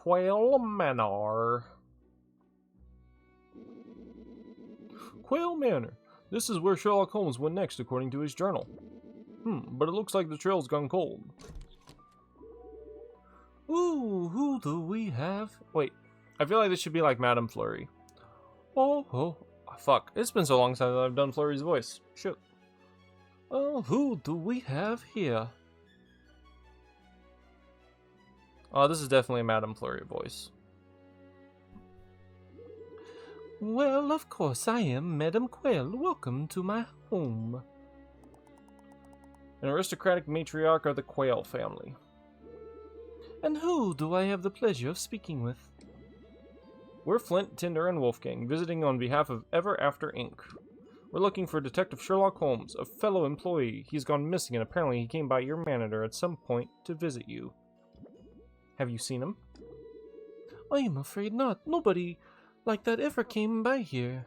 Quail Manor. Quail Manor. This is where Sherlock Holmes went next, according to his journal. But it looks like the trail's gone cold. Ooh, who do we have? Wait, I feel like this should be like Madame Flurry. Oh, fuck. It's been so long since I've done Flurry's voice. Shit. Oh, who do we have here? Oh, this is definitely a Madame Flurry voice. Well, of course I am Madame Quail. Welcome to my home. An aristocratic matriarch of the Quail family. And who do I have the pleasure of speaking with? We're Flint, Tinder, and Wolfgang, visiting on behalf of Ever After Inc. We're looking for Detective Sherlock Holmes, a fellow employee. He's gone missing, and apparently he came by your manor at some point to visit you. Have you seen him? I am afraid not. Nobody like that ever came by here.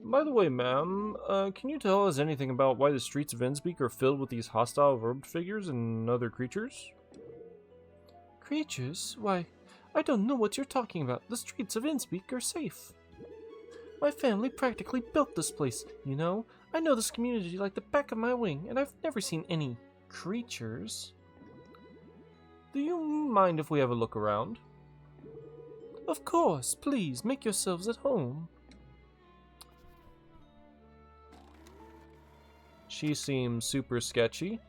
By the way, ma'am, can you tell us anything about why the streets of Innsbruck are filled with these hostile robed figures and other creatures? Creatures? Why, I don't know what you're talking about. The streets of Innsbruck are safe. My family practically built this place, you know. I know this community like the back of my wing, and I've never seen any creatures. Do you mind if we have a look around? Of course, please, make yourselves at home. She seems super sketchy.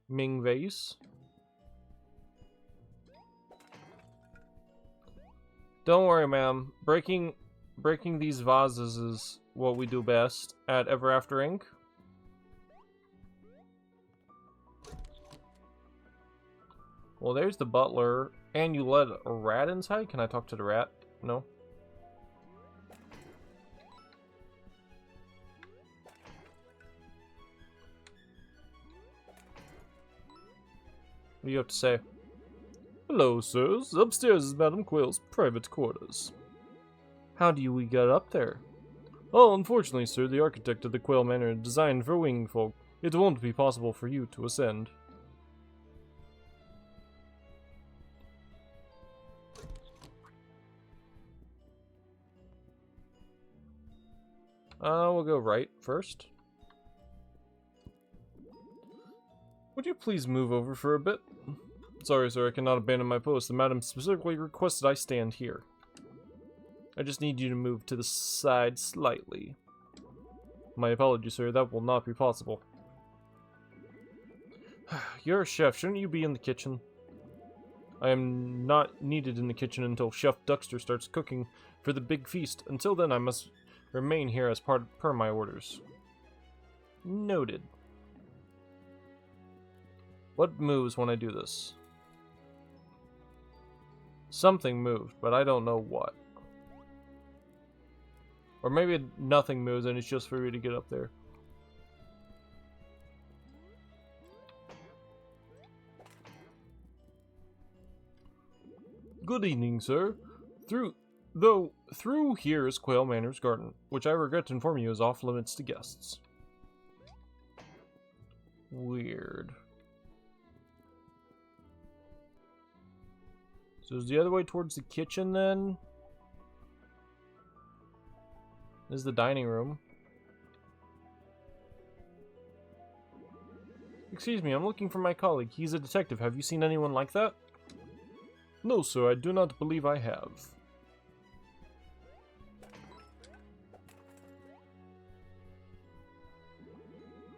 Ming vase. Don't worry, ma'am. Breaking these vases is what we do best at Ever After Inc. Well, there's the butler. And you let a rat inside? Can I talk to the rat? No? What do you have to say? Hello, sirs. Upstairs is Madame Quail's private quarters. How do we get up there? Oh, unfortunately, sir, the architect of the Quail Manor designed for winged folk. It won't be possible for you to ascend. We'll go right first. Would you please move over for a bit? Sorry, sir, I cannot abandon my post. The madam specifically requested I stand here. I just need you to move to the side slightly. My apologies, sir, that will not be possible. You're a chef, shouldn't you be in the kitchen? I am not needed in the kitchen until Chef Duxter starts cooking for the big feast. Until then, I must remain here as per my orders. Noted. What moves when I do this? Something moved, but I don't know what. Or maybe nothing moves and it's just for you to get up there. Good evening, sir. Through here is Quail Manor's garden, which I regret to inform you is off limits to guests. Weird. So is the other way towards the kitchen then? This is the dining room. Excuse me, I'm looking for my colleague. He's a detective. Have you seen anyone like that? No, sir, I do not believe I have.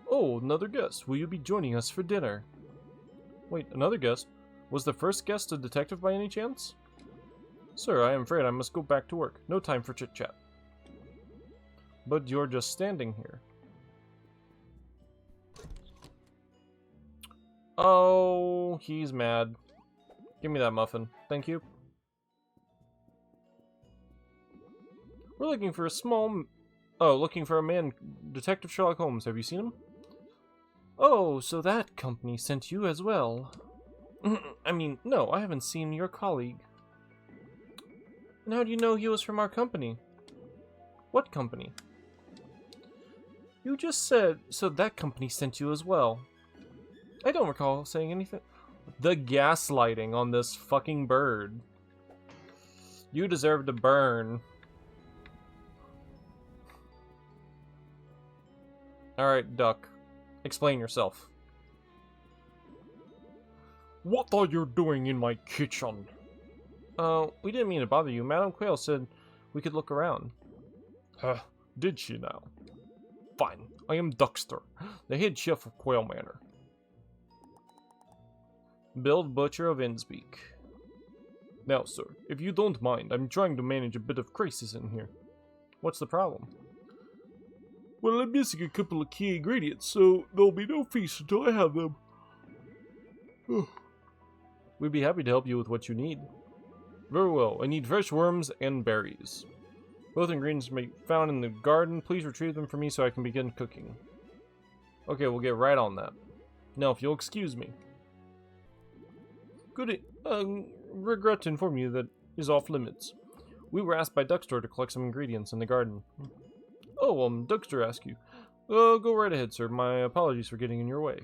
Oh, another guest. Will you be joining us for dinner? Wait, another guest? Was the first guest a detective by any chance? Sir, I am afraid I must go back to work. No time for chit-chat. But you're just standing here. Oh, he's mad. Give me that muffin. Thank you. We're looking for a looking for a man, Detective Sherlock Holmes. Have you seen him? Oh, so that company sent you as well. I mean, no, I haven't seen your colleague. And how do you know he was from our company? What company? You just said, so that company sent you as well. I don't recall saying anything. The gaslighting on this fucking bird. You deserve to burn. Alright, duck. Explain yourself. What are you doing in my kitchen? We didn't mean to bother you. Madame Quail said we could look around. Did she now? Fine. I am Duckster, the head chef of Quail Manor. Build Butcher of Innsbeak. Now, sir, if you don't mind, I'm trying to manage a bit of crisis in here. What's the problem? Well, I'm missing a couple of key ingredients, so there'll be no feast until I have them. We'd be happy to help you with what you need. Very well, I need fresh worms and berries. Both ingredients may be found in the garden. Please retrieve them for me so I can begin cooking. Okay, we'll get right on that. Now, if you'll excuse me. Good, regret to inform you that is off limits. We were asked by Duckstore to collect some ingredients in the garden. Oh, Duckstore asked you. Go right ahead, sir. My apologies for getting in your way.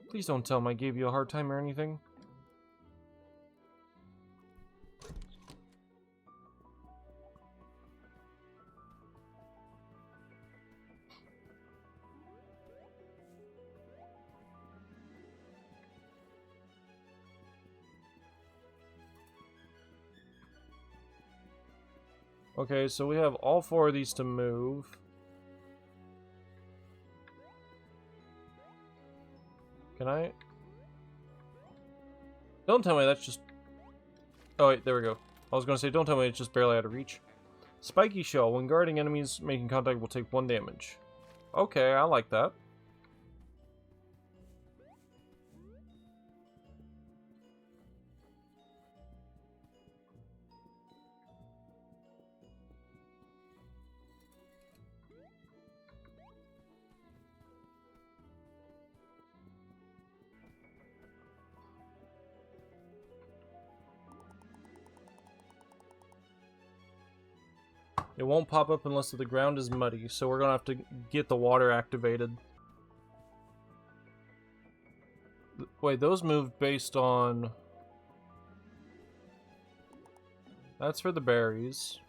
Please don't tell him I gave you a hard time or anything. Okay, so we have all four of these to move. Can I? Don't tell me that's just... Oh wait, there we go. I was gonna say, don't tell me it's just barely out of reach. Spiky shell. When guarding enemies making contact will take 1 damage. Okay, I like that. It won't pop up unless the ground is muddy, so we're gonna have to get the water activated. Wait, those move based on... That's for the berries.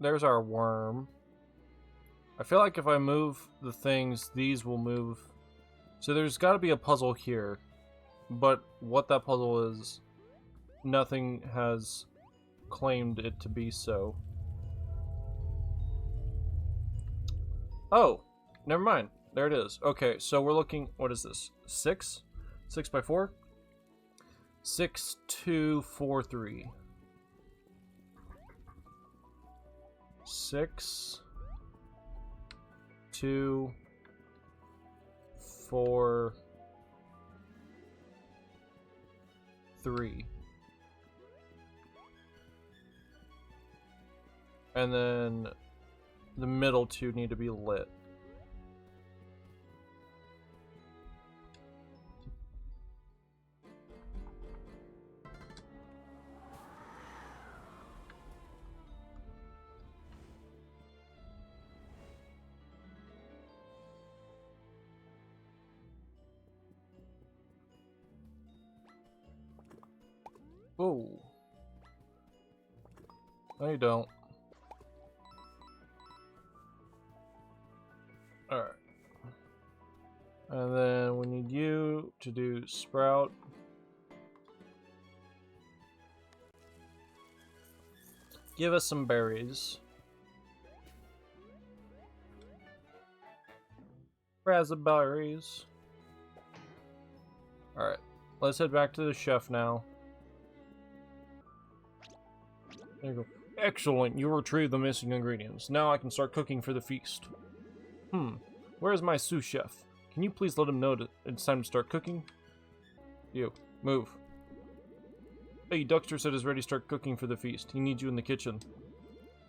There's our worm. I feel like if I move the things, these will move. So there's got to be a puzzle here. But what that puzzle is, nothing has claimed it to be so. Oh, never mind. There it is. Okay, so we're looking... What is this? 6? 6 by 4? 6, 2, 4, 3. 6... 2, 4, 3. And then the middle two need to be lit. Oh. No, you don't. Alright. And then we need you to do sprout. Give us some berries. Raspberries. Alright. Let's head back to the chef now. There you go. Excellent, you retrieved the missing ingredients. Now I can start cooking for the feast. Where's my sous chef? Can you please let him know that it's time to start cooking? You, move. Hey, Duckster said he's ready to start cooking for the feast. He needs you in the kitchen.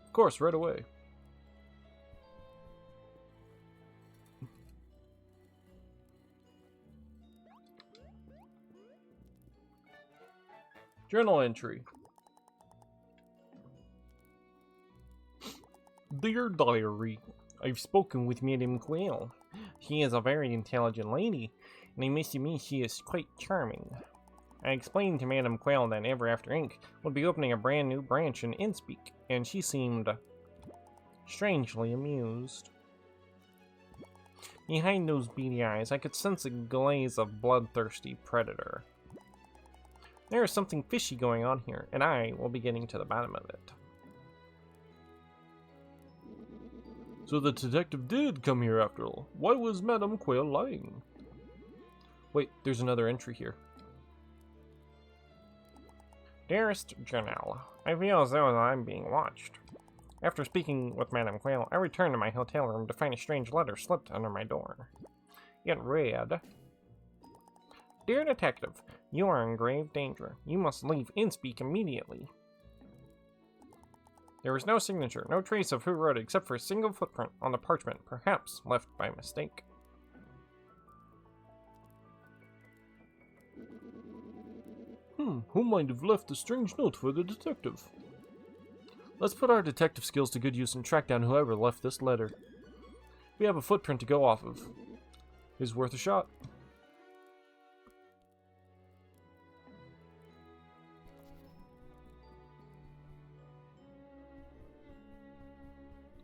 Of course, right away. Journal entry. Dear Diary, I've spoken with Madame Quail. She is a very intelligent lady, and I must admit she is quite charming. I explained to Madame Quail that Ever After Inc. would be opening a brand new branch in Innspeak, and she seemed strangely amused. Behind those beady eyes, I could sense a glaze of bloodthirsty predator. There is something fishy going on here, and I will be getting to the bottom of it. So the detective did come here after all. Why was Madame Quail lying? Wait, there's another entry here. Dearest Journal, I feel as though I'm being watched. After speaking with Madame Quail, I returned to my hotel room to find a strange letter slipped under my door. It read, Dear Detective, you are in grave danger. You must leave Innspeak immediately. There was no signature, no trace of who wrote it except for a single footprint on the parchment, perhaps left by mistake. Who might have left a strange note for the detective? Let's put our detective skills to good use and track down whoever left this letter. We have a footprint to go off of. It's worth a shot.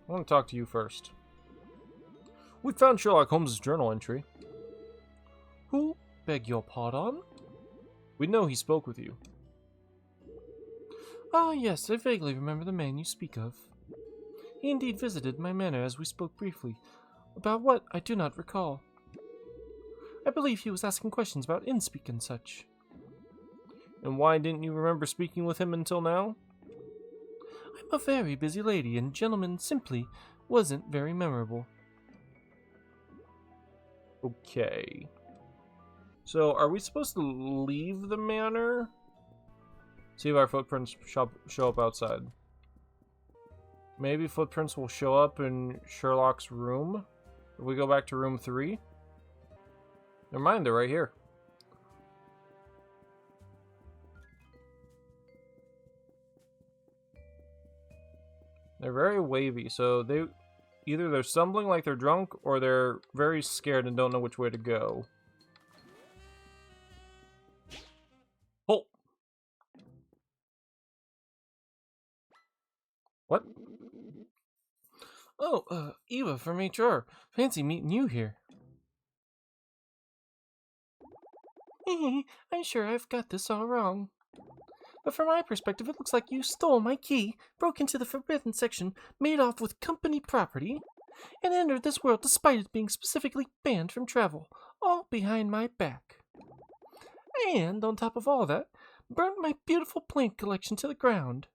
I want to talk to you first. We found Sherlock Holmes' journal entry. Who? Beg your pardon? We know he spoke with you. Ah, yes, I vaguely remember the man you speak of. He indeed visited my manor as we spoke briefly. About what, I do not recall. I believe he was asking questions about Innspeak and such. And why didn't you remember speaking with him until now? I'm a very busy lady, and gentleman simply wasn't very memorable. Okay. So, are we supposed to leave the manor? See if our footprints show up outside. Maybe footprints will show up in Sherlock's room. If we go back to room 3. Never mind, they're right here. They're very wavy, so either they're stumbling like they're drunk, or they're very scared and don't know which way to go. Oh! What? Oh, Eva from HR. Fancy meeting you here. I'm sure I've got this all wrong. But from my perspective, it looks like you stole my key, broke into the forbidden section, made off with company property, and entered this world despite it being specifically banned from travel, all behind my back. And, on top of all that, burnt my beautiful plant collection to the ground.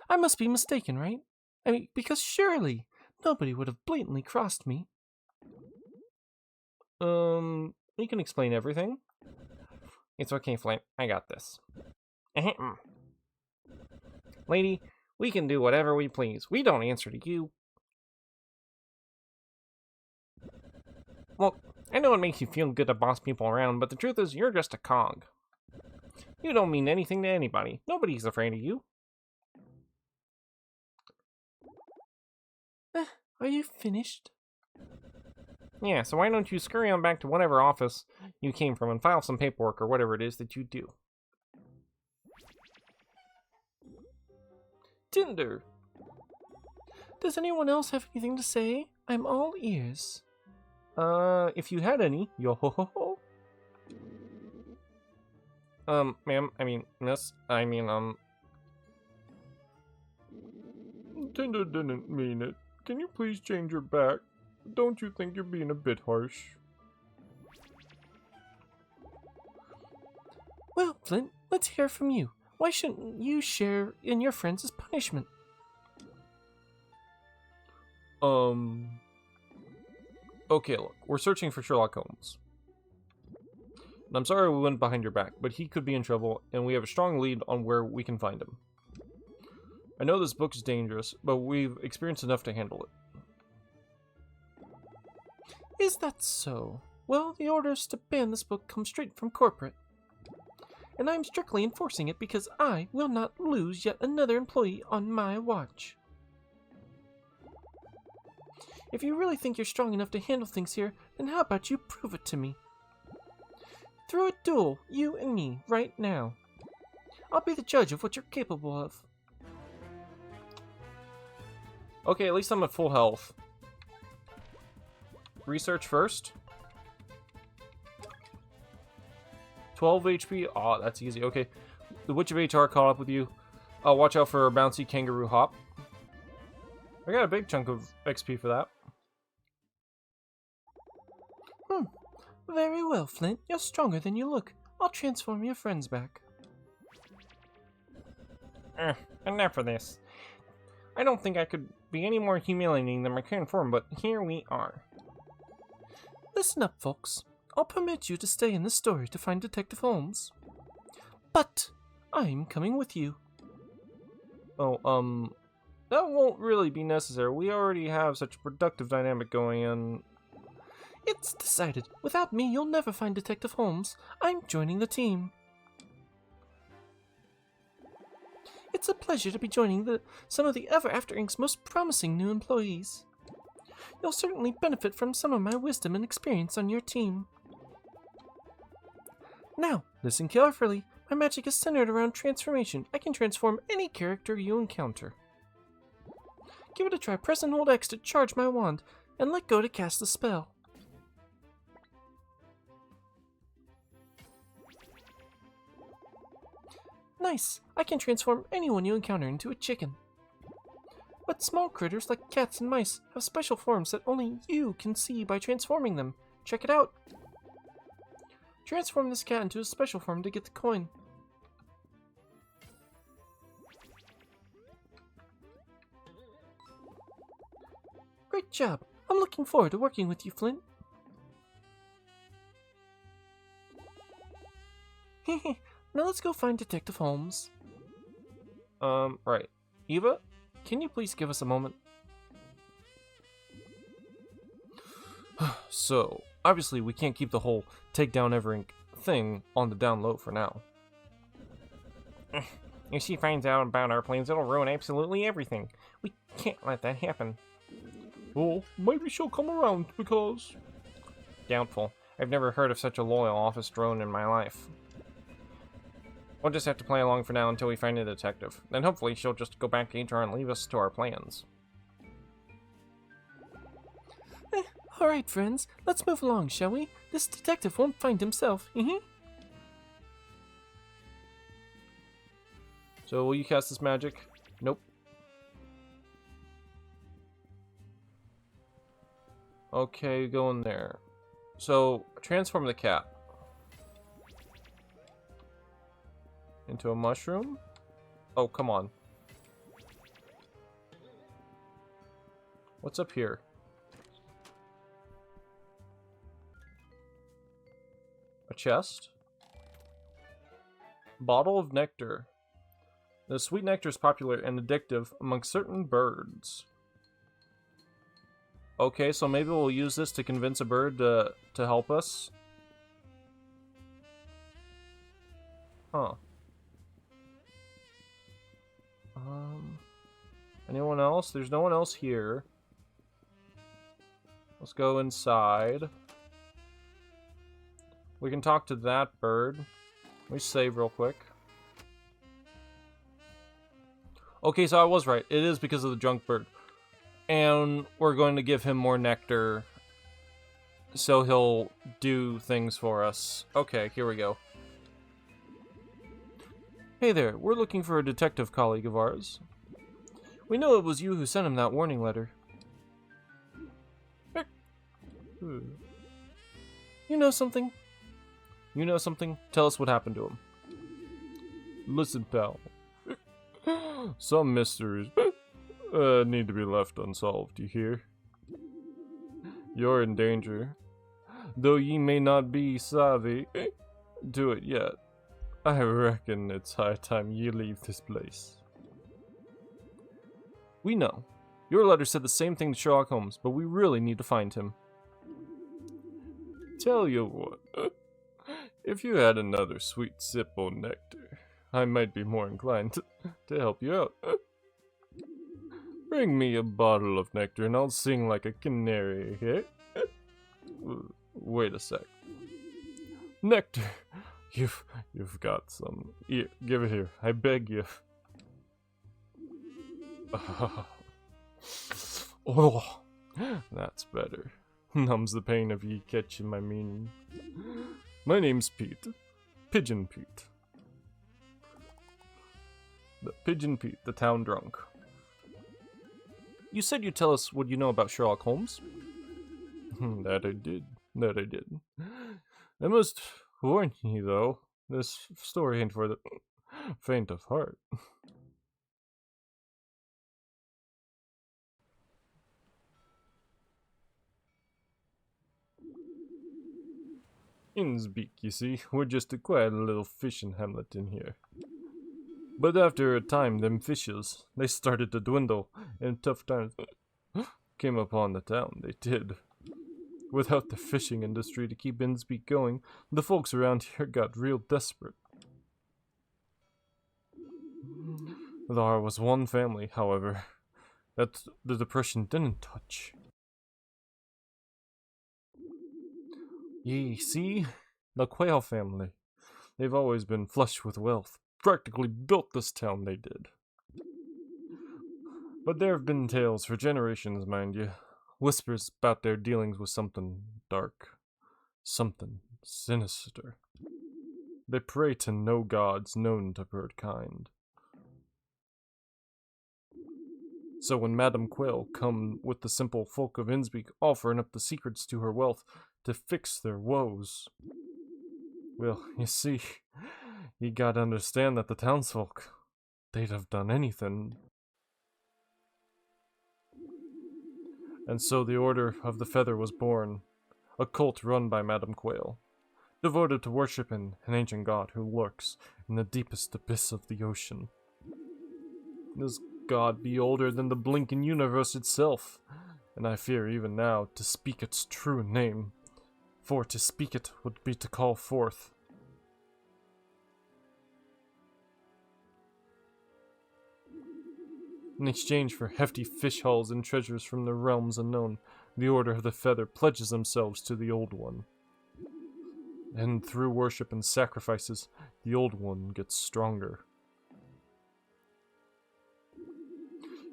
I must be mistaken, right? I mean, because surely nobody would have blatantly crossed me. You can explain everything. It's okay, Flint. I got this. Lady, we can do whatever we please. We don't answer to you. Look, I know it makes you feel good to boss people around, but the truth is you're just a cog. You don't mean anything to anybody. Nobody's afraid of you. Are you finished? Yeah, so why don't you scurry on back to whatever office you came from and file some paperwork or whatever it is that you do. Tinder. Does anyone else have anything to say? I'm all ears. If you had any, yo ho ho ho. Ma'am, miss, Tinder didn't mean it. Can you please change your back? Don't you think you're being a bit harsh? Well, Flint, let's hear from you. Why shouldn't you share in your friends' punishment? Okay, look, we're searching for Sherlock Holmes. And I'm sorry we went behind your back, but he could be in trouble, and we have a strong lead on where we can find him. I know this book is dangerous, but we've experienced enough to handle it. Is that so? Well, the orders to ban this book come straight from corporate. and I'm strictly enforcing it because I will not lose yet another employee on my watch. If you really think you're strong enough to handle things here, then how about you prove it to me? Through a duel, you and me, right now. I'll be the judge of what you're capable of. Okay, at least I'm at full health. Research first. 12 HP. Oh, that's easy. Okay. The Witch of HR caught up with you. Watch out for a bouncy kangaroo hop. I got a big chunk of XP for that. Very well, Flint. You're stronger than you look. I'll transform your friends back. Enough of this. I don't think I could be any more humiliating than my current form, but here we are. Listen up, folks. I'll permit you to stay in the story to find Detective Holmes. But I'm coming with you. Oh, that won't really be necessary. We already have such a productive dynamic going on. It's decided. Without me, you'll never find Detective Holmes. I'm joining the team. It's a pleasure to be joining some of the Ever After Inc.'s most promising new employees. You'll certainly benefit from some of my wisdom and experience on your team. Now, listen carefully. My magic is centered around transformation. I can transform any character you encounter. Give it a try. Press and hold X to charge my wand, and let go to cast the spell. Nice! I can transform anyone you encounter into a chicken. But small critters like cats and mice have special forms that only you can see by transforming them. Check it out! Transform this cat into a special form to get the coin. Great job! I'm looking forward to working with you, Flint. Hehe. Now let's go find Detective Holmes. Right. Eva, can you please give us a moment? So, obviously we can't keep the whole take down Everink thing on the down low for now. If she finds out about our plans, it'll ruin absolutely everything. We can't let that happen. Well, maybe she'll come around because... Doubtful. I've never heard of such a loyal office drone in my life. We'll just have to play along for now until we find a detective. Then hopefully she'll just go back to HR and leave us to our plans. Alright friends, let's move along, shall we? This detective won't find himself. So will you cast this magic? Nope. Okay, go in there. So, transform the cat. Into a mushroom? Oh, come on. What's up here? A chest? Bottle of nectar. The sweet nectar is popular and addictive among certain birds. Okay, so maybe we'll use this to convince a bird to help us. Huh. Anyone else? There's no one else here. Let's go inside. We can talk to that bird. Let me save real quick. Okay, so I was right. It is because of the junk bird. And we're going to give him more nectar, so he'll do things for us. Okay, here we go. Hey there, we're looking for a detective colleague of ours. We know it was you who sent him that warning letter. You know something? You know something? Tell us what happened to him. Listen, pal. Some mysteries need to be left unsolved, you hear? You're in danger. Though ye may not be savvy to it yet, I reckon it's high time you leave this place. We know. Your letter said the same thing to Sherlock Holmes, but we really need to find him. Tell you what, If you had another sweet sip of nectar, I might be more inclined to help you out. Bring me a bottle of nectar and I'll sing like a canary, eh? Wait a sec. Nectar! You've got some. Here, give it here. I beg you. Oh, that's better. Numbs the pain of ye catching my meaning. My name's Pete. Pigeon Pete. The Pigeon Pete, the town drunk. You said you'd tell us what you know about Sherlock Holmes? That I did. That I did. I must warn ye, though, this story ain't for the faint of heart. Innsbeek, you see, we're just a quiet little fishing hamlet in here. But after a time, them fishes, they started to dwindle, and tough times came upon the town, they did. Without the fishing industry to keep Innsbeek going, the folks around here got real desperate. There was one family, however, that the Depression didn't touch. Ye see, the Quail family. They've always been flush with wealth. Practically built this town, they did. But there have been tales for generations, mind you. Whispers about their dealings with something dark. Something sinister. They pray to no gods known to birdkind. So when Madame Quail come with the simple folk of Innsbeek offering up the secrets to her wealth to fix their woes, well, you see, you gotta understand that the townsfolk, they'd have done anything. And so the Order of the Feather was born, a cult run by Madame Quail, devoted to worshiping an ancient god who lurks in the deepest abyss of the ocean. This god be older than the blinking universe itself, and I fear even now to speak its true name, for to speak it would be to call forth. In exchange for hefty fish hauls and treasures from the realms unknown, the Order of the Feather pledges themselves to the Old One. And through worship and sacrifices, the Old One gets stronger.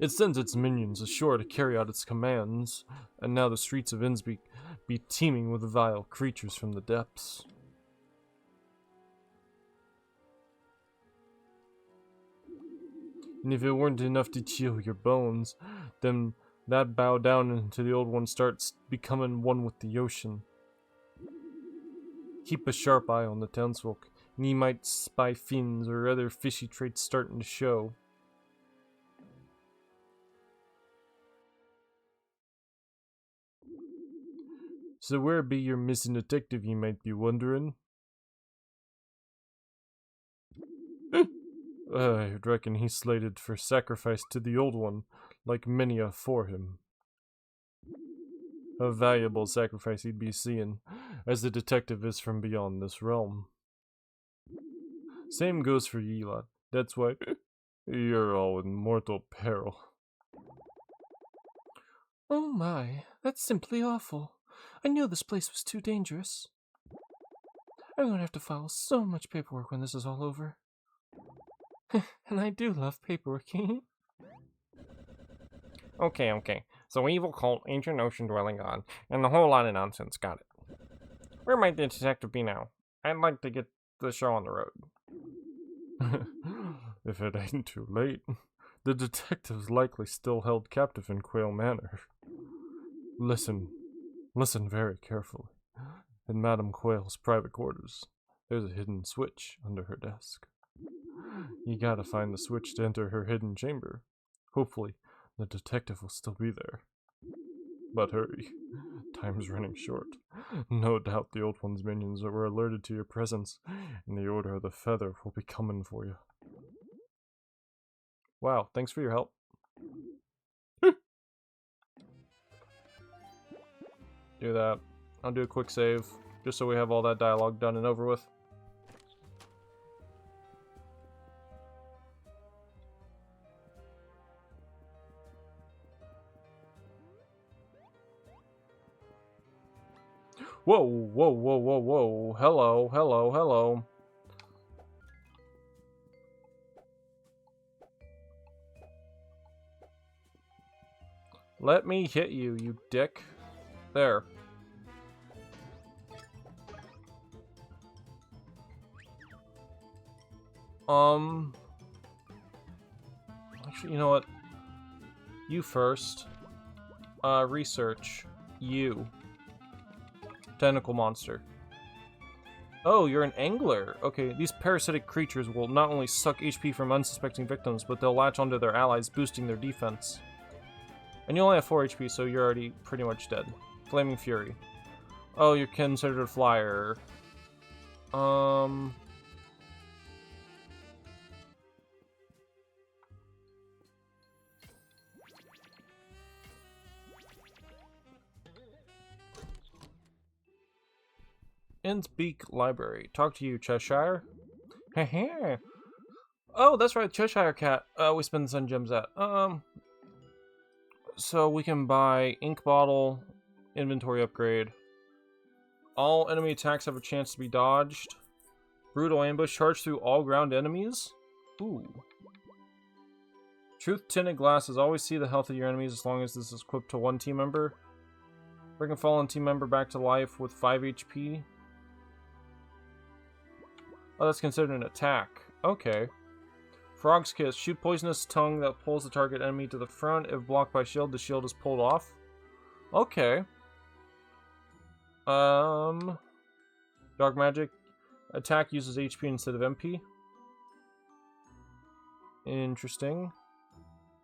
It sends its minions ashore to carry out its commands, and now the streets of Innsbeek be teeming with vile creatures from the depths. And if it weren't enough to chill your bones, then that bow down into the Old One starts becoming one with the ocean. Keep a sharp eye on the townsfolk, and ye might spy fins or other fishy traits starting to show. So where be your missing detective, ye might be wondering? I reckon he's slated for sacrifice to the Old One, like many afore him. A valuable sacrifice he'd be seeing, as the detective is from beyond this realm. Same goes for ye lot. That's why you're all in mortal peril. Oh my, that's simply awful. I knew this place was too dangerous. I'm going to have to file so much paperwork when this is all over. And I do love paperwork. Okay. So evil cult, ancient ocean-dwelling god, and the whole lot of nonsense. Got it. Where might the detective be now? I'd like to get the show on the road. If it ain't too late, the detective's likely still held captive in Quail Manor. Listen very carefully. In Madame Quail's private quarters, there's a hidden switch under her desk. You gotta find the switch to enter her hidden chamber. Hopefully, the detective will still be there. But hurry, time's running short. No doubt the Old One's minions were alerted to your presence, and the Order of the Feather will be coming for you. Wow, thanks for your help. Do that. I'll do a quick save, just so we have all that dialogue done and over with. Whoa, whoa, whoa, whoa, whoa. Hello, hello, hello. Let me hit you, you dick. There. Actually, you know what? You first. Research. You. Tentacle monster. Oh, you're an angler. Okay, these parasitic creatures will not only suck HP from unsuspecting victims, but they'll latch onto their allies, boosting their defense. And you only have 4 HP, so you're already pretty much dead. Flaming Fury. Oh, you're considered a flyer. Innsbeak Library. Talk to you, Cheshire. Heh. Oh, that's right, Cheshire Cat. We spend Sun Gems at. So we can buy ink bottle, inventory upgrade. All enemy attacks have a chance to be dodged. Brutal ambush, charge through all ground enemies. Ooh. Truth tinted glasses. Always see the health of your enemies as long as this is equipped to one team member. Bring a fallen team member back to life with 5 HP. Oh, that's considered an attack. Okay. Frog's Kiss. Shoot poisonous tongue that pulls the target enemy to the front. If blocked by shield, the shield is pulled off. Okay. Dark Magic. Attack uses HP instead of MP. Interesting.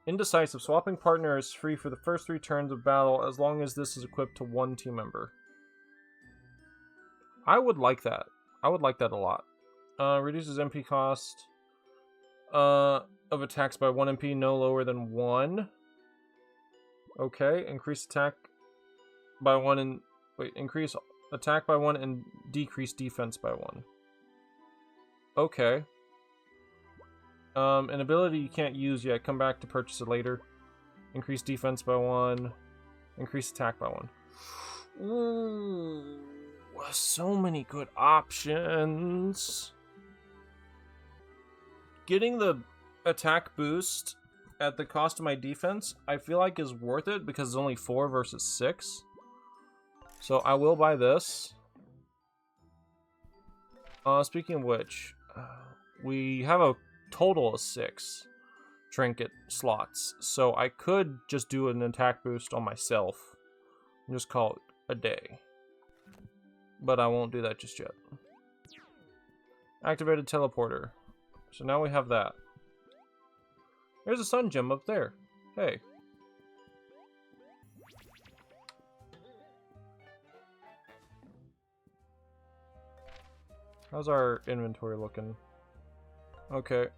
Indecisive. Swapping partner is free for the first 3 turns of battle as long as this is equipped to one team member. I would like that. I would like that a lot. Reduces MP cost of attacks by 1 MP, no lower than 1. Okay, increase attack by 1 and... Wait, increase attack by 1 and decrease defense by 1. Okay. An ability you can't use yet. Come back to purchase it later. Increase defense by 1. Increase attack by 1. Ooh, so many good options. Getting the attack boost at the cost of my defense, I feel like is worth it because it's only 4 versus 6. So I will buy this. Speaking of which, we have a total of 6 trinket slots. So I could just do an attack boost on myself and just call it a day. But I won't do that just yet. Activated teleporter. So now we have that. There's a sun gem up there. Hey. How's our inventory looking? Okay,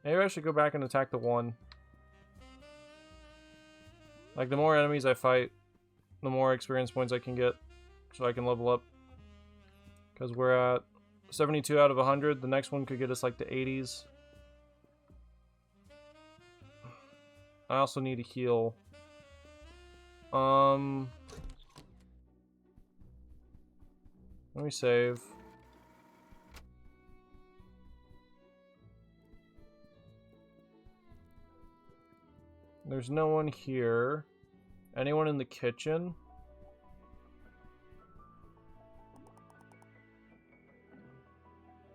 maybe I should go back and attack the one. Like, the more enemies I fight, the more experience points I can get, so I can level up. Because we're at 72 out of 100. The next one could get us, like, the 80s. I also need a heal. Let me save. There's no one here. Anyone in the kitchen?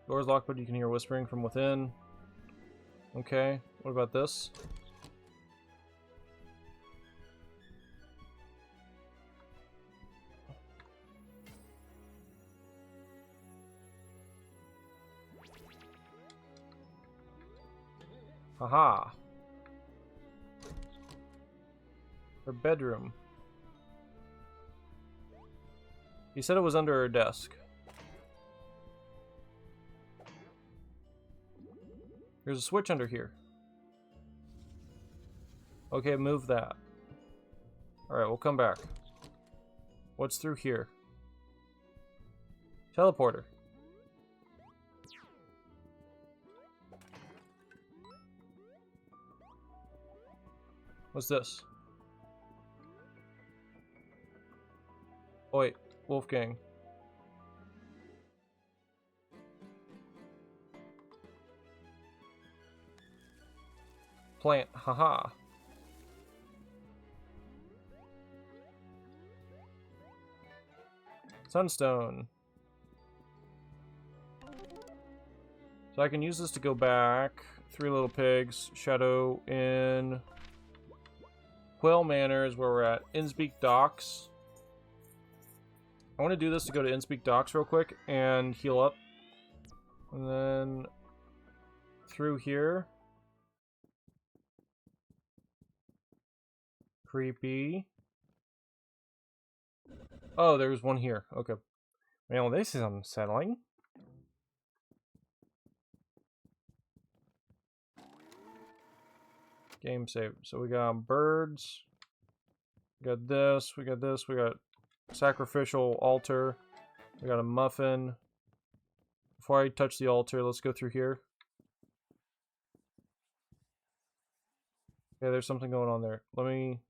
Door's locked, but you can hear whispering from within. Okay, what about this? Haha. Her bedroom. He said it was under her desk. There's a switch under here. Okay, move that. Alright, we'll come back. What's through here? Teleporter. What's this? Oh wait, Wolfgang. Plant, haha. Sunstone. So I can use this to go back. 3 little pigs. Shadow in Quail Manor is where we're at. Innsbeek Docks. I want to do this to go to Innsbeek Docks real quick and heal up. And then through here. Creepy. Oh, there's one here. Okay. Well, this is unsettling. Game save. So we got birds. We got this. We got this. We got sacrificial altar. We got a muffin. Before I touch the altar, let's go through here. Okay, there's something going on there. Let me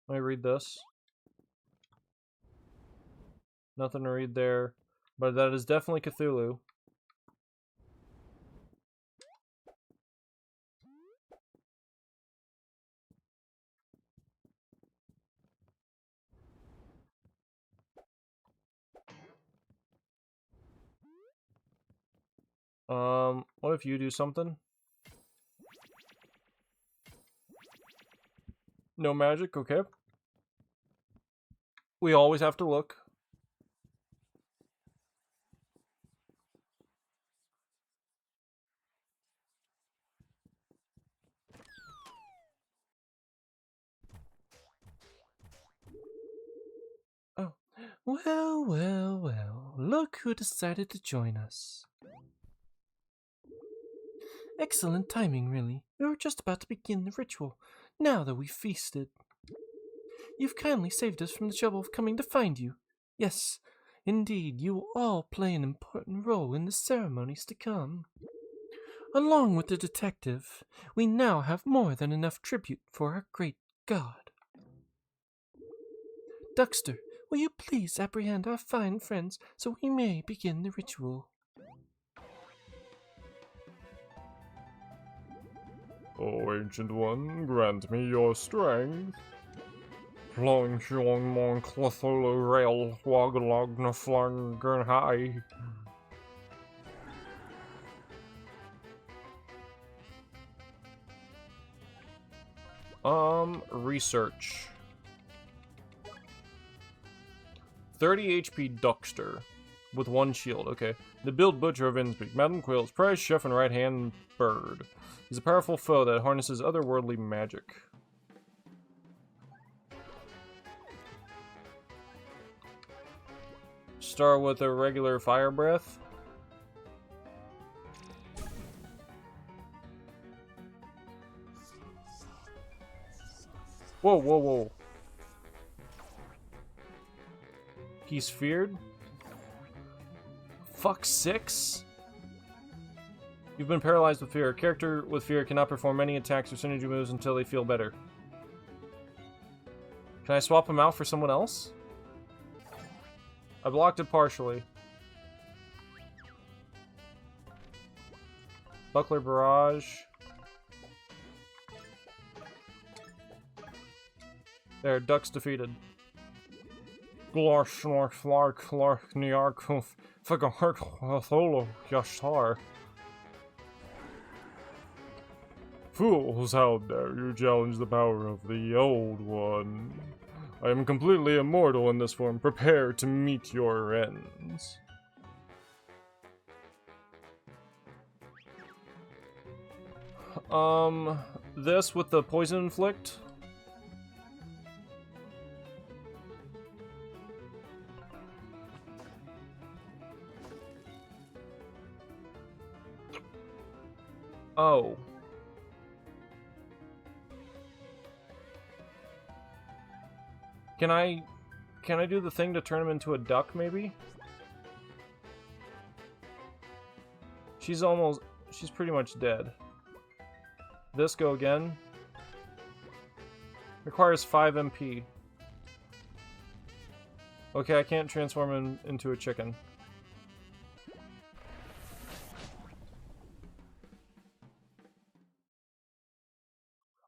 read this. Nothing to read there, but that is definitely Cthulhu. What if you do something? No magic, okay. We always have to look. Oh, well, well, well. Look who decided to join us. Excellent timing, really. We were just about to begin the ritual, now that we've feasted. You've kindly saved us from the trouble of coming to find you. Yes, indeed, you will all play an important role in the ceremonies to come. Along with the detective, we now have more than enough tribute for our great god. Duxter, will you please apprehend our fine friends so we may begin the ritual? O Ancient One, grant me your strength. Flung shong mon clotholo rail wagalogna flung high. Research. 30 HP Duxter with 1 shield. Okay. The Build Butcher of Innsbeek. Madam Quail's prized chef and right-hand bird. He's a powerful foe that harnesses otherworldly magic. Start with a regular fire breath. Whoa, whoa, whoa. He's feared. Fuck 6? You've been paralyzed with fear. A character with fear cannot perform any attacks or synergy moves until they feel better. Can I swap him out for someone else? I blocked it partially. Buckler Barrage. There, Duck's defeated. Fools, how dare you challenge the power of the Old One? I am completely immortal in this form. Prepare to meet your ends. This with the poison inflict? Oh. Can I do the thing to turn him into a duck, maybe? She's pretty much dead. This go again. Requires 5 MP. Okay, I can't transform him into a chicken.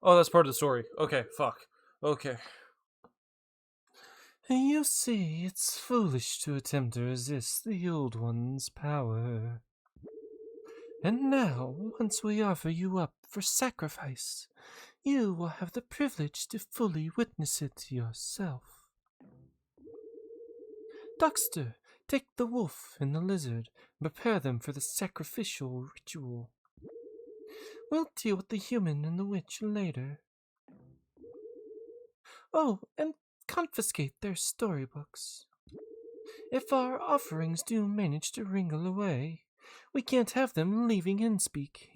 Oh, that's part of the story. Okay, fuck. Okay. You see, it's foolish to attempt to resist the old one's power. And now, once we offer you up for sacrifice, you will have the privilege to fully witness it yourself. Duxter, take the wolf and the lizard and prepare them for the sacrificial ritual. We'll deal with the human and the witch later. Oh, and confiscate their storybooks. If our offerings do manage to wrangle away, we can't have them leaving Inspeak.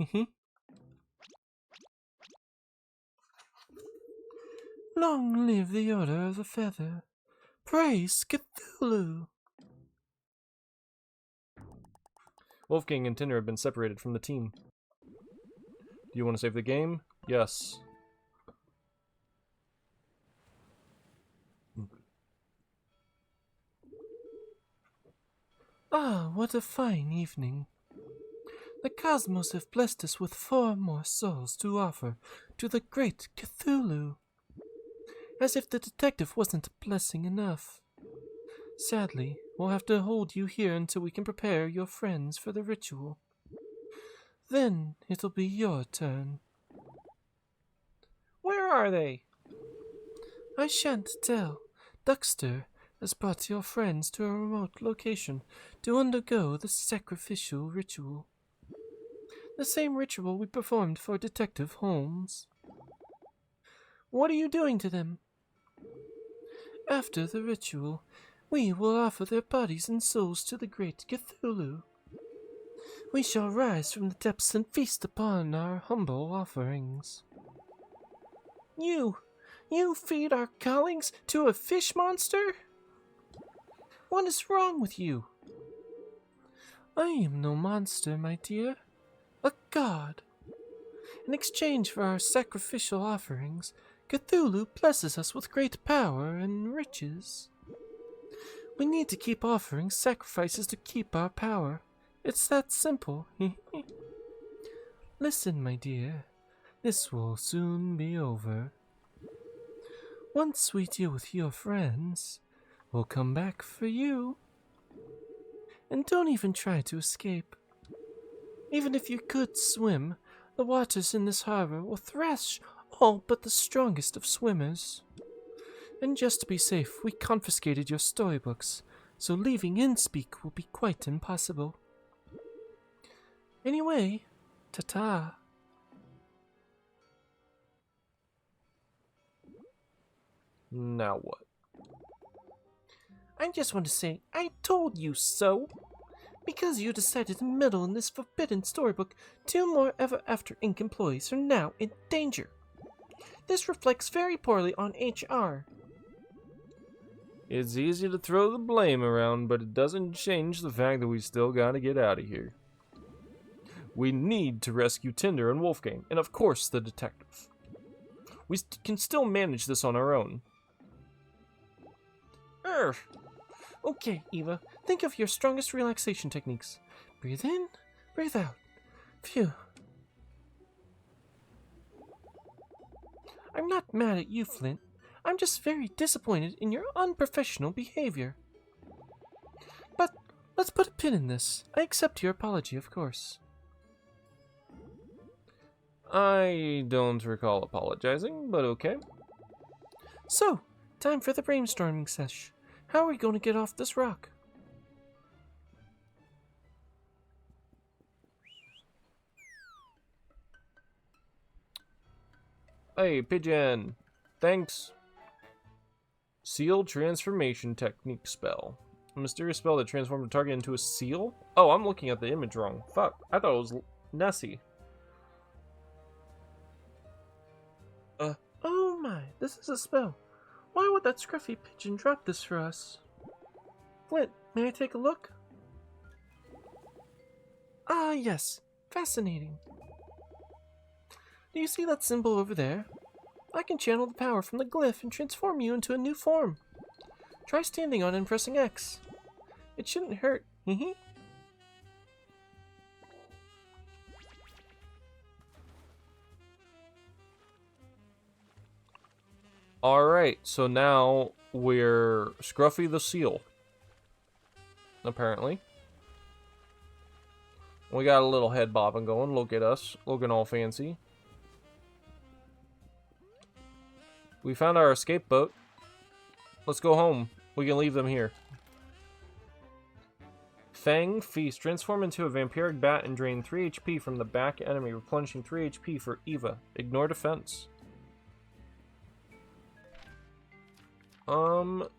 Long live the Order of the Feather. Praise Cthulhu! Wolfgang and Tinder have been separated from the team. Do you want to save the game? Yes. Ah, what a fine evening. The cosmos have blessed us with 4 more souls to offer to the great Cthulhu. As if the detective wasn't a blessing enough. Sadly, we'll have to hold you here until we can prepare your friends for the ritual. Then it'll be your turn. Where are they? I shan't tell. Duxter has brought your friends to a remote location to undergo the sacrificial ritual. The same ritual we performed for Detective Holmes. What are you doing to them? After the ritual, we will offer their bodies and souls to the great Cthulhu. We shall rise from the depths and feast upon our humble offerings. You feed our callings to a fish monster? What is wrong with you? I am no monster, my dear. A god. In exchange for our sacrificial offerings, Cthulhu blesses us with great power and riches. We need to keep offering sacrifices to keep our power. It's that simple. Listen, my dear. This will soon be over. Once we deal with your friends, we'll come back for you. And don't even try to escape. Even if you could swim, the waters in this harbor will thrash all but the strongest of swimmers. And just to be safe, we confiscated your storybooks, so leaving Inspeak will be quite impossible. Anyway, ta-ta. Now what? I just want to say, I told you so. Because you decided to meddle in this forbidden storybook, 2 more Ever After Inc. employees are now in danger. This reflects very poorly on HR. It's easy to throw the blame around, but it doesn't change the fact that we still gotta get out of here. We need to rescue Tinder and Wolfgang, and of course the detective. We can still manage this on our own. Okay, Eva, think of your strongest relaxation techniques. Breathe in, breathe out. Phew. I'm not mad at you, Flint. I'm just very disappointed in your unprofessional behavior. But let's put a pin in this. I accept your apology, of course. I don't recall apologizing, but okay. So, time for the brainstorming sesh. How are we going to get off this rock? Hey, pigeon. Thanks. Seal transformation technique spell. A mysterious spell that transforms a target into a seal? Oh, I'm looking at the image wrong. Fuck, I thought it was Nessie. Oh my, this is a spell. Why would that scruffy pigeon drop this for us? Flint, may I take a look? Ah, yes. Fascinating. Do you see that symbol over there? I can channel the power from the glyph and transform you into a new form. Try standing on it and pressing X. It shouldn't hurt. Hee. Alright, so now we're Scruffy the Seal. Apparently. We got a little head bobbing going. Look at us. Looking all fancy. We found our escape boat. Let's go home. We can leave them here. Fang Feast. Transform into a vampiric bat and drain 3 HP from the back enemy, replenishing 3 HP for Eva. Ignore defense.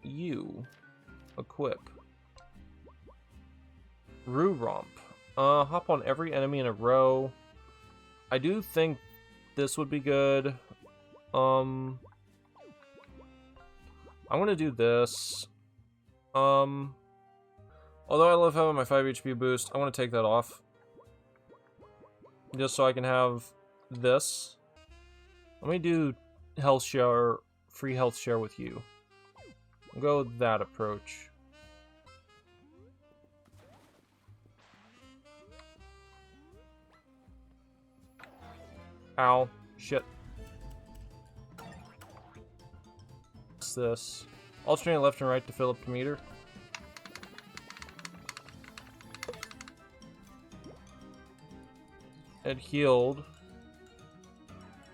You. Equip. Roo Romp. Hop on every enemy in a row. I do think this would be good. I'm gonna do this. Although I love having my 5 HP boost, I want to take that off. Just so I can have this. Let me do health share, free health share with you. I'll go with that approach. Ow. Shit. What's this? Alternate left and right to fill up the meter. It healed.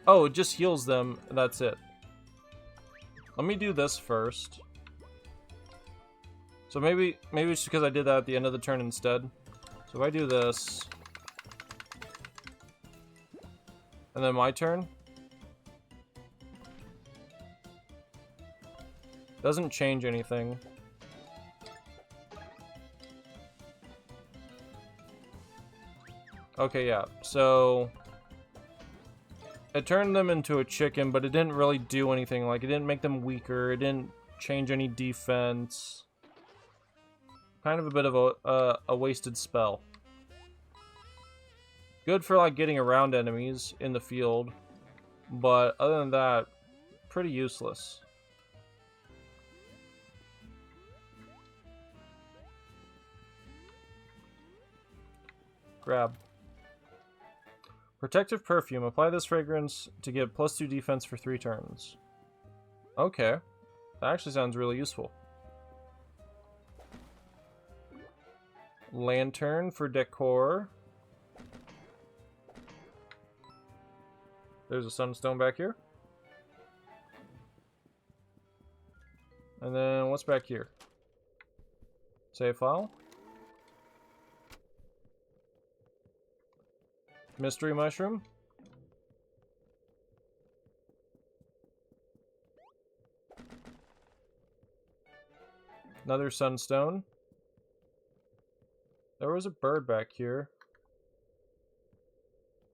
Oh, it just heals them. That's it. Let me do this first. So maybe it's because I did that at the end of the turn instead. So if I do this, and then my turn, doesn't change anything. Okay, yeah. So it turned them into a chicken, but it didn't really do anything. Like, it didn't make them weaker. It didn't change any defense. Kind of a bit of a wasted spell. Good for, like, getting around enemies in the field. But other than that, pretty useless. Grab. Protective Perfume. Apply this fragrance to get +2 defense for 3 turns. Okay. That actually sounds really useful. Lantern for decor. There's a sunstone back here. And then what's back here? Save file. Mystery mushroom. Another sunstone. There was a bird back here.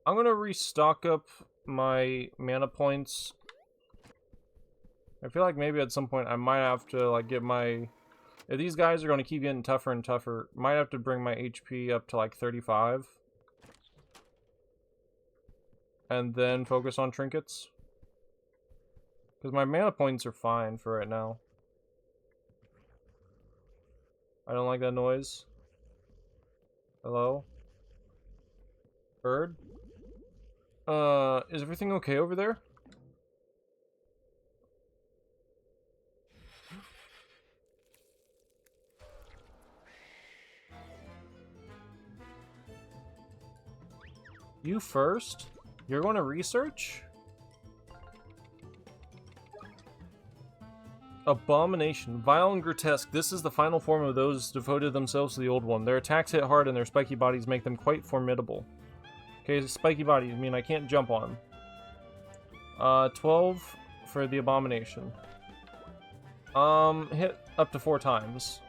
I'm gonna restock up my mana points. I feel like maybe at some point I might have to, like, get my... If these guys are gonna keep getting tougher and tougher, might have to bring my HP up to like 35. And then focus on trinkets. Because my mana points are fine for right now. I don't like that noise. Hello? Bird? Is everything okay over there? You first? You're going to research? Abomination. Vile and grotesque. This is the final form of those devoted themselves to the old one. Their attacks hit hard and their spiky bodies make them quite formidable. Okay, spiky bodies mean I can't jump on them. 12 for the abomination. Hit up to 4 times.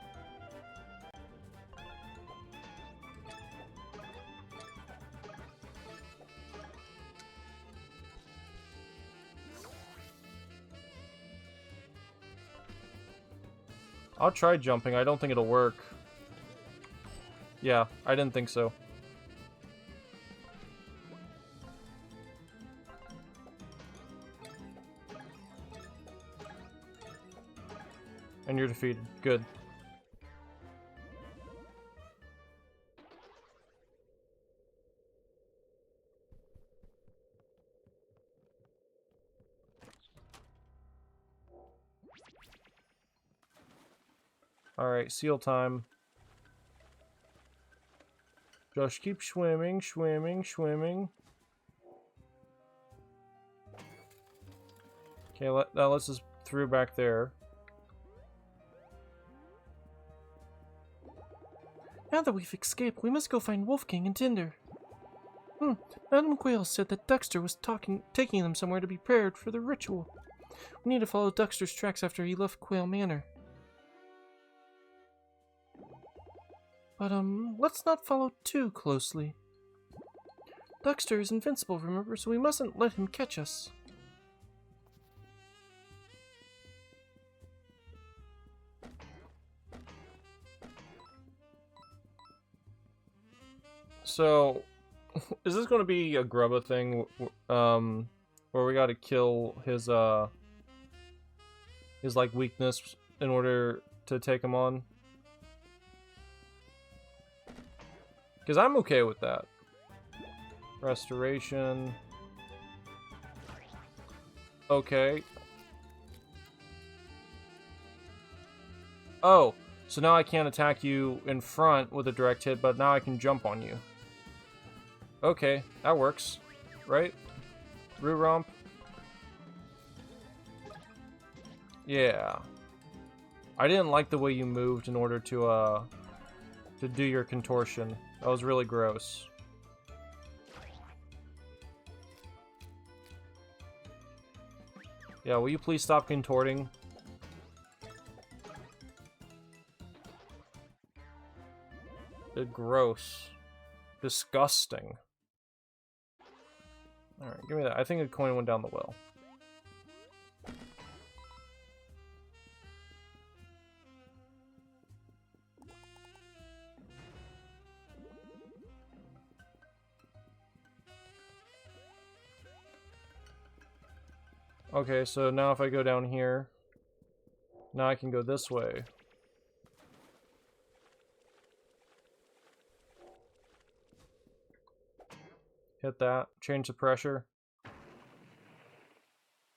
I'll try jumping. I don't think it'll work. Yeah, I didn't think so. And you're defeated. Good. Alright, seal time. Just keep swimming, swimming, swimming. Okay, that lets us through back there. Now that we've escaped, we must go find Wolfgang and Tinder. Madam Quail said that Dexter was taking them somewhere to be prepared for the ritual. We need to follow Dexter's tracks after he left Quail Manor. But, let's not follow too closely. Dexter is invincible, remember, so we mustn't let him catch us. So, is this going to be a Grubba thing, where we gotta kill his like, weakness in order to take him on? Because I'm okay with that. Restoration. Okay. Oh, so now I can't attack you in front with a direct hit, but now I can jump on you. Okay, that works. Right? Roo Romp. Yeah. I didn't like the way you moved in order to do your contortion. That was really gross. Yeah, will you please stop contorting? Gross. Disgusting. Alright, give me that. I think a coin went down the well. Okay, so now if I go down here, now I can go this way. Hit that. Change the pressure.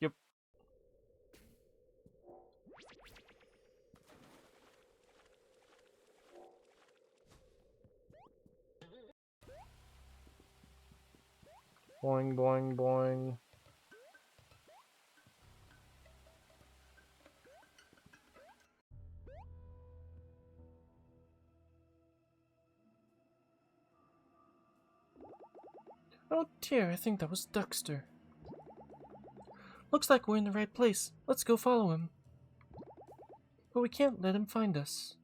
Yep. Boing, boing, boing. Oh dear, I think that was Dexter. Looks like we're in the right place. Let's go follow him. But we can't let him find us.